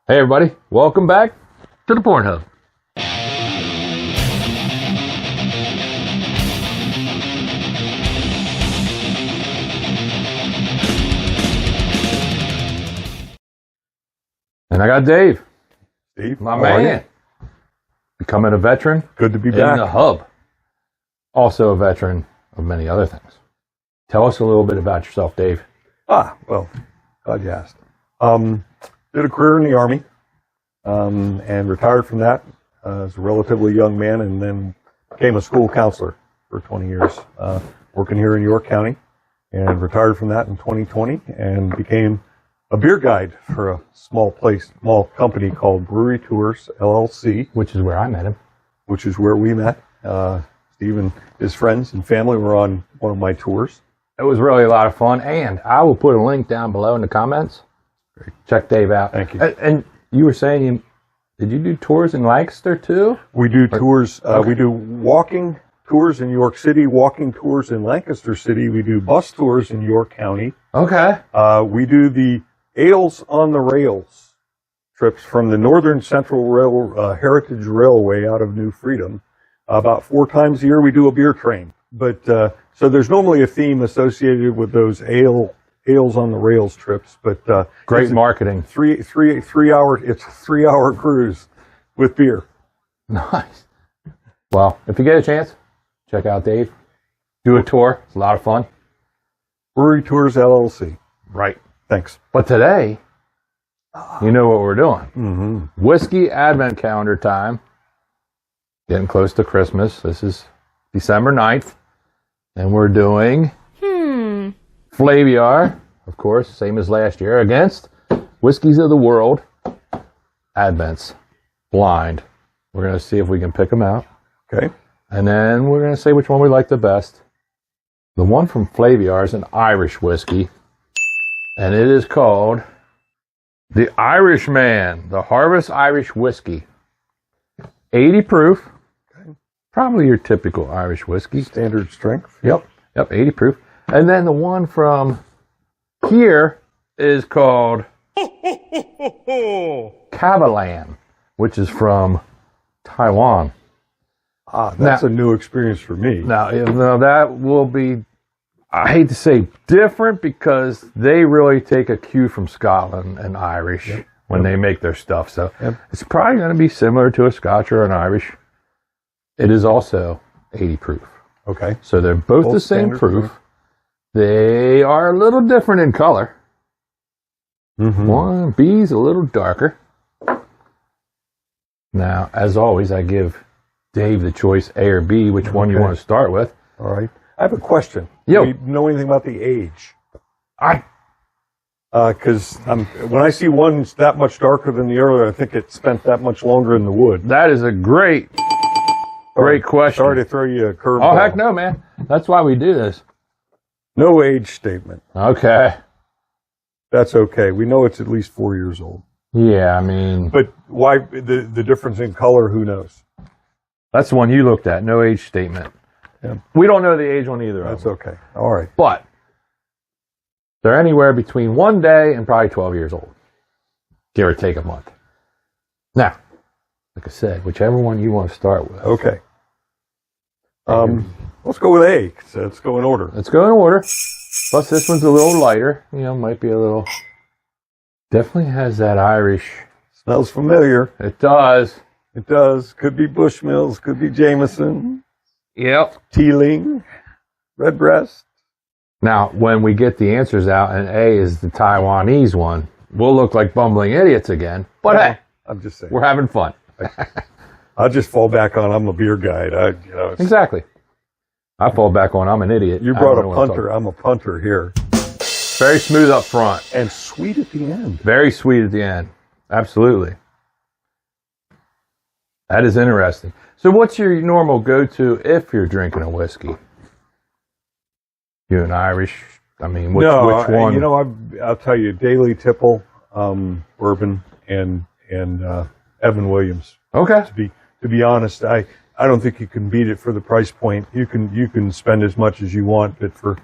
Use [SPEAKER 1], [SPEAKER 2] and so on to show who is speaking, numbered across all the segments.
[SPEAKER 1] Hey everybody, welcome back to the Pourin Hub. And I got Dave.
[SPEAKER 2] Steve,
[SPEAKER 1] my man. Becoming a veteran.
[SPEAKER 2] Good to be
[SPEAKER 1] in
[SPEAKER 2] back.
[SPEAKER 1] the hub. Also a veteran of many other things. Tell us a little bit about yourself, Dave.
[SPEAKER 2] Well, glad you asked. Did a career in the Army and retired from that as a relatively young man, and then became a school counselor for 20 years, working here in York County, and retired from that in 2020 and became a beer guide for a small company called Brewery Tours, LLC.
[SPEAKER 1] Which is where I met him.
[SPEAKER 2] Which is where we met. Steve and his friends and family were on one of my tours.
[SPEAKER 1] It was really a lot of fun, and I will put a link down below in the comments. Check Dave out.
[SPEAKER 2] Thank you.
[SPEAKER 1] And you were saying, did you do tours in Lancaster too?
[SPEAKER 2] We do tours. We do walking tours in York City, walking tours in Lancaster City. We do bus tours in York County.
[SPEAKER 1] Okay.
[SPEAKER 2] We do the Ales on the Rails trips from the Northern Central Heritage Railway out of New Freedom. About 4 times a year we do a beer train. But so there's normally a theme associated with those Ales on the Rails trips. But
[SPEAKER 1] great marketing.
[SPEAKER 2] 3 hour. It's a 3-hour cruise with beer.
[SPEAKER 1] Nice. Well, if you get a chance, check out Dave. Do a tour. It's a lot of fun.
[SPEAKER 2] Brewery Tours LLC.
[SPEAKER 1] Right.
[SPEAKER 2] Thanks.
[SPEAKER 1] But today, you know what we're doing.
[SPEAKER 2] Mm-hmm.
[SPEAKER 1] Whiskey Advent Calendar time. Getting close to Christmas. This is December 9th. And we're doing Flaviar, of course, same as last year, against Whiskeys of the World Advents Blind. We're going to see if we can pick them out.
[SPEAKER 2] Okay.
[SPEAKER 1] And then we're going to say which one we like the best. The one from Flaviar is an Irish whiskey. And it is called the Irishman, the Harvest Irish Whiskey. 80 proof.
[SPEAKER 2] Okay.
[SPEAKER 1] Probably your typical Irish whiskey.
[SPEAKER 2] Standard strength.
[SPEAKER 1] Yep, 80 proof. And then the one from here is called Calander, which is from Taiwan.
[SPEAKER 2] That's a new experience for me.
[SPEAKER 1] Now, that will be, I hate to say different, because they really take a cue from Scotland and Irish when they make their stuff. So it's probably going to be similar to a Scotch or an Irish. It is also 80 proof.
[SPEAKER 2] Okay.
[SPEAKER 1] So they're both the same proof. They are a little different in color.
[SPEAKER 2] Mm-hmm.
[SPEAKER 1] One B's a little darker. Now, as always, I give Dave the choice, A or B, which one you want to start with.
[SPEAKER 2] All right. I have a question.
[SPEAKER 1] Yo.
[SPEAKER 2] Do you know anything about the age? Because when I see one that much darker than the other, I think it spent that much longer in the wood.
[SPEAKER 1] That is a great question.
[SPEAKER 2] Sorry to throw you a curveball.
[SPEAKER 1] Oh, heck no, man. That's why we do this.
[SPEAKER 2] No age statement.
[SPEAKER 1] Okay.
[SPEAKER 2] That's okay. We know it's at least 4 years old.
[SPEAKER 1] Yeah, I mean...
[SPEAKER 2] But why the difference in color, who knows?
[SPEAKER 1] That's the one you looked at. No age statement.
[SPEAKER 2] Yeah.
[SPEAKER 1] We don't know the age on either
[SPEAKER 2] That's
[SPEAKER 1] of them.
[SPEAKER 2] okay. All right.
[SPEAKER 1] But they're anywhere between 1 day and probably 12 years old. Give or take a month. Now, like I said, whichever one you want to start with.
[SPEAKER 2] Okay. Let's go with A. So let's go in order.
[SPEAKER 1] Let's go in order. Plus, this one's a little lighter. Might be a little... Definitely has that Irish...
[SPEAKER 2] Smells familiar.
[SPEAKER 1] It does.
[SPEAKER 2] It does. Could be Bushmills. Could be Jameson.
[SPEAKER 1] Yep.
[SPEAKER 2] Teeling. Redbreast.
[SPEAKER 1] Now, when we get the answers out and A is the Taiwanese one, we'll look like bumbling idiots again. But hey,
[SPEAKER 2] I'm just saying.
[SPEAKER 1] We're having fun.
[SPEAKER 2] I'll just fall back on I'm a beer guide.
[SPEAKER 1] Exactly. I fall back on I'm an idiot.
[SPEAKER 2] You brought a punter. I'm a punter here.
[SPEAKER 1] Very smooth up front.
[SPEAKER 2] And sweet at the end.
[SPEAKER 1] Very sweet at the end. Absolutely. That is interesting. So what's your normal go-to if you're drinking a whiskey? You an Irish? I mean, which one?
[SPEAKER 2] I'll tell you, Daily Tipple, bourbon, and Evan Williams.
[SPEAKER 1] Okay.
[SPEAKER 2] To be honest, I don't think you can beat it for the price point. You can spend as much as you want, but for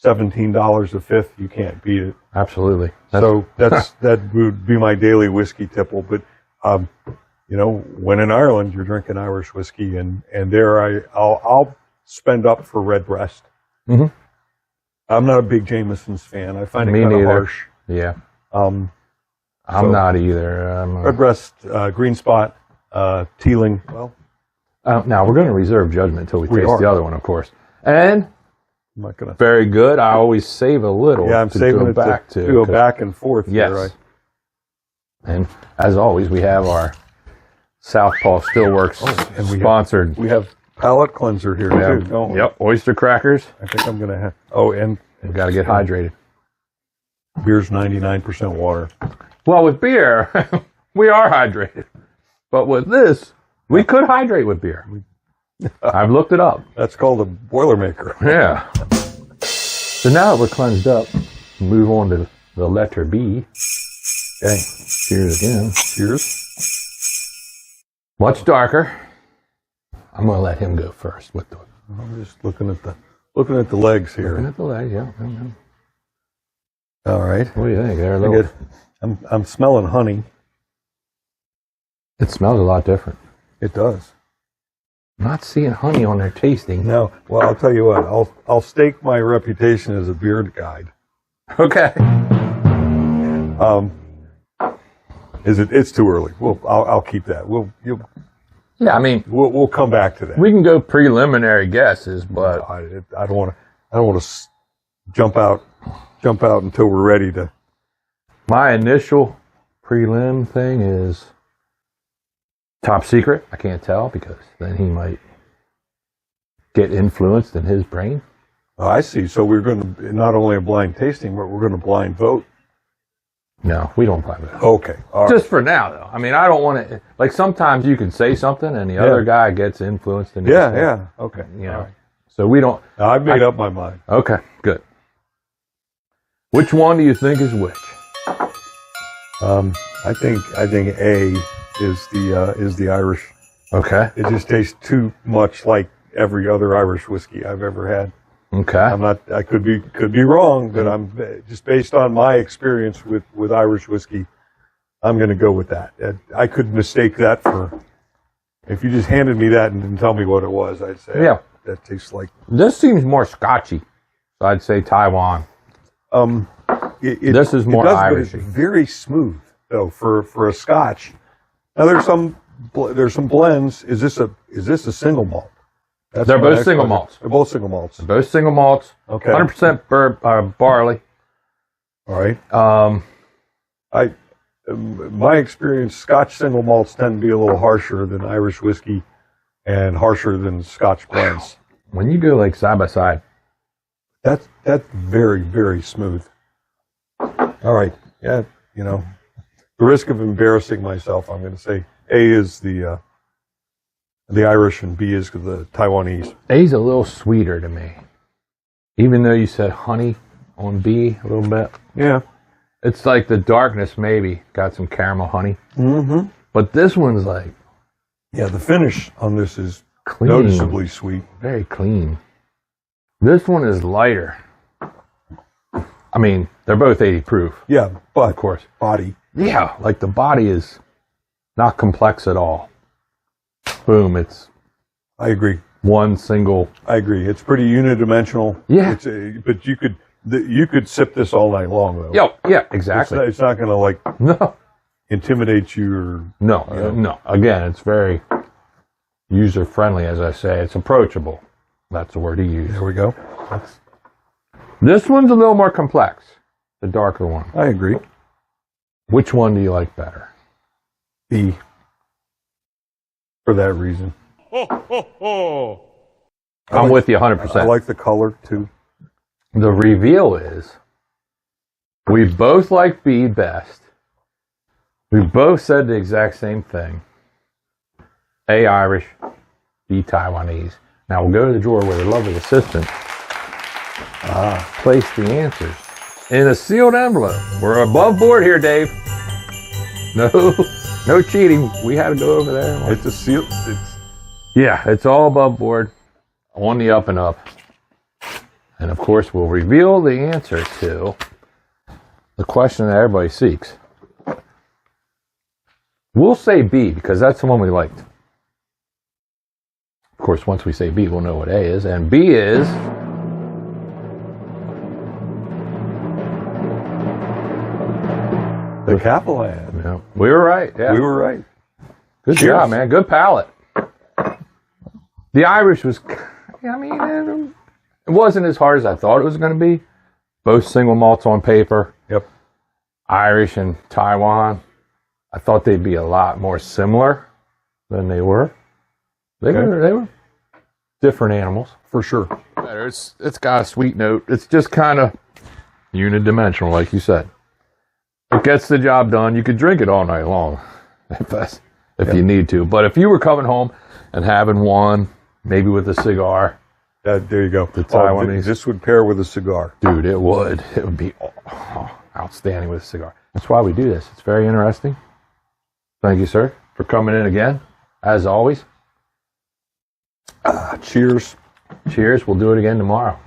[SPEAKER 2] $17 a fifth, you can't beat it.
[SPEAKER 1] Absolutely.
[SPEAKER 2] So that would be my daily whiskey tipple. But when in Ireland, you're drinking Irish whiskey, and there I'll spend up for Redbreast.
[SPEAKER 1] Mm-hmm.
[SPEAKER 2] I'm not a big Jameson's fan. I find it
[SPEAKER 1] Me
[SPEAKER 2] kind of
[SPEAKER 1] neither.
[SPEAKER 2] harsh.
[SPEAKER 1] Yeah. I'm not either.
[SPEAKER 2] Redbreast, Green Spot, Teeling. Well,
[SPEAKER 1] now we're going to reserve judgment until we taste
[SPEAKER 2] are.
[SPEAKER 1] the other one, of course. And
[SPEAKER 2] I'm not gonna.
[SPEAKER 1] very good. I always save a little.
[SPEAKER 2] Yeah, I'm
[SPEAKER 1] to
[SPEAKER 2] saving
[SPEAKER 1] go
[SPEAKER 2] it
[SPEAKER 1] back
[SPEAKER 2] to go back and forth.
[SPEAKER 1] Yes.
[SPEAKER 2] There,
[SPEAKER 1] And as always, we have our Southpaw Stillworks
[SPEAKER 2] and
[SPEAKER 1] sponsored.
[SPEAKER 2] we have palate cleanser here too. Don't we?
[SPEAKER 1] Yep, oyster crackers.
[SPEAKER 2] I think I'm gonna have. Oh, and
[SPEAKER 1] We've got to get hydrated.
[SPEAKER 2] beer's 99% water.
[SPEAKER 1] Well, with beer, we are hydrated. But with this, we could hydrate with beer. I've looked it up.
[SPEAKER 2] That's called a Boilermaker.
[SPEAKER 1] Yeah. So now that we're cleansed up, move on to the letter B.
[SPEAKER 2] Okay.
[SPEAKER 1] Cheers again.
[SPEAKER 2] Cheers.
[SPEAKER 1] Much darker. I'm going to let him go first with the
[SPEAKER 2] I'm just looking at the legs here.
[SPEAKER 1] looking at the leg. Yeah.
[SPEAKER 2] All right.
[SPEAKER 1] What do you think? They're a
[SPEAKER 2] I
[SPEAKER 1] little,
[SPEAKER 2] get- I'm smelling honey.
[SPEAKER 1] it smells a lot different.
[SPEAKER 2] It does.
[SPEAKER 1] I'm not seeing honey on their tasting.
[SPEAKER 2] No. Well, I'll tell you what. I'll stake my reputation as a beard guide.
[SPEAKER 1] Okay.
[SPEAKER 2] It's too early. I'll keep that.
[SPEAKER 1] Yeah, I mean,
[SPEAKER 2] We'll come back to that.
[SPEAKER 1] we can go preliminary guesses, but
[SPEAKER 2] I don't want to jump out until we're ready to.
[SPEAKER 1] my initial prelim thing is top secret. I can't tell because then he might get influenced in his brain.
[SPEAKER 2] Oh, I see. So we're going to not only a blind tasting, but we're going to blind vote.
[SPEAKER 1] No, we don't play that.
[SPEAKER 2] Okay. All right.
[SPEAKER 1] Just for now, though. I mean, I don't want to. Like sometimes you can say something and the other guy gets influenced in his head,
[SPEAKER 2] Yeah. Okay.
[SPEAKER 1] You know.
[SPEAKER 2] All right.
[SPEAKER 1] So we don't.
[SPEAKER 2] Now, I've made up my mind.
[SPEAKER 1] Okay, good. Which one do you think is which?
[SPEAKER 2] I think A is the Irish.
[SPEAKER 1] Okay.
[SPEAKER 2] It just tastes too much like every other Irish whiskey I've ever had.
[SPEAKER 1] Okay.
[SPEAKER 2] I could be wrong, but I'm just based on my experience with Irish whiskey. I'm going to go with that. I could mistake that for, if you just handed me that and didn't tell me what it was, I'd say,
[SPEAKER 1] Yeah.
[SPEAKER 2] that tastes like.
[SPEAKER 1] This seems more Scotchy. So I'd say Taiwan. This is more
[SPEAKER 2] it does,
[SPEAKER 1] Irish.
[SPEAKER 2] but it's very smooth though for a Scotch. Now there's some blends. Is this a single malt? That's
[SPEAKER 1] They're
[SPEAKER 2] my
[SPEAKER 1] both
[SPEAKER 2] next
[SPEAKER 1] single
[SPEAKER 2] question.
[SPEAKER 1] malts.
[SPEAKER 2] They're both single malts.
[SPEAKER 1] Both single malts.
[SPEAKER 2] Okay.
[SPEAKER 1] 100% barley.
[SPEAKER 2] All right. My experience, Scotch single malts tend to be a little harsher than Irish whiskey and harsher than Scotch blends.
[SPEAKER 1] When you go like side by side,
[SPEAKER 2] That's very, very smooth. All right. Yeah, the risk of embarrassing myself, I'm going to say A is the Irish and B is the Taiwanese.
[SPEAKER 1] A's a little sweeter to me. Even though you said honey on B a little bit.
[SPEAKER 2] Yeah.
[SPEAKER 1] It's like the darkness maybe got some caramel honey.
[SPEAKER 2] Mm-hmm.
[SPEAKER 1] But this one's like
[SPEAKER 2] Yeah, the finish on this is
[SPEAKER 1] clean.
[SPEAKER 2] noticeably sweet.
[SPEAKER 1] Very clean. This one is lighter. I mean, they're both 80 proof,
[SPEAKER 2] Yeah, but
[SPEAKER 1] of course.
[SPEAKER 2] body.
[SPEAKER 1] Yeah, like the body is not complex at all. Boom, it's
[SPEAKER 2] I agree.
[SPEAKER 1] one single.
[SPEAKER 2] I agree. It's pretty unidimensional.
[SPEAKER 1] Yeah.
[SPEAKER 2] But you could sip this all night long though.
[SPEAKER 1] Yeah, exactly.
[SPEAKER 2] It's not going to
[SPEAKER 1] No,
[SPEAKER 2] intimidate you or.
[SPEAKER 1] no. Again, it's very user friendly, as I say. It's approachable. That's the word he used.
[SPEAKER 2] There we go.
[SPEAKER 1] This one's a little more complex, the darker one.
[SPEAKER 2] I agree.
[SPEAKER 1] Which one do you like better?
[SPEAKER 2] B. For that reason.
[SPEAKER 1] I'm with you 100%.
[SPEAKER 2] I like the color too.
[SPEAKER 1] The reveal is we both like B best. We both said the exact same thing. A Irish, B Taiwanese. Now we'll go to the drawer where the lovely assistant placed the answers in a sealed envelope. We're above board here, Dave. No cheating. We had to go over there.
[SPEAKER 2] It's a seal.
[SPEAKER 1] Yeah, it's all above board, on the up and up. And of course, we'll reveal the answer to the question that everybody seeks. We'll say B because that's the one we liked. Of course, once we say B, we'll know what A is. And B is
[SPEAKER 2] the Calander.
[SPEAKER 1] Yeah, we were right. Yeah.
[SPEAKER 2] We were right.
[SPEAKER 1] Good
[SPEAKER 2] Cheers.
[SPEAKER 1] job, man. Good palate. The Irish was, I mean, it wasn't as hard as I thought it was going to be. Both single malts on paper.
[SPEAKER 2] Yep.
[SPEAKER 1] Irish and Taiwan. I thought they'd be a lot more similar than they were. They were different animals.
[SPEAKER 2] For sure.
[SPEAKER 1] Better. It's got a sweet note. It's just kind of unidimensional, like you said. It gets the job done. You could drink it all night long if you need to. But if you were coming home and having one, maybe with a cigar.
[SPEAKER 2] There you go.
[SPEAKER 1] The Taiwanese.
[SPEAKER 2] This would pair with a cigar.
[SPEAKER 1] Dude, it would. It would be outstanding with a cigar. That's why we do this. It's very interesting. Thank you, sir, for coming in again, as always.
[SPEAKER 2] Cheers.
[SPEAKER 1] Cheers. We'll do it again tomorrow.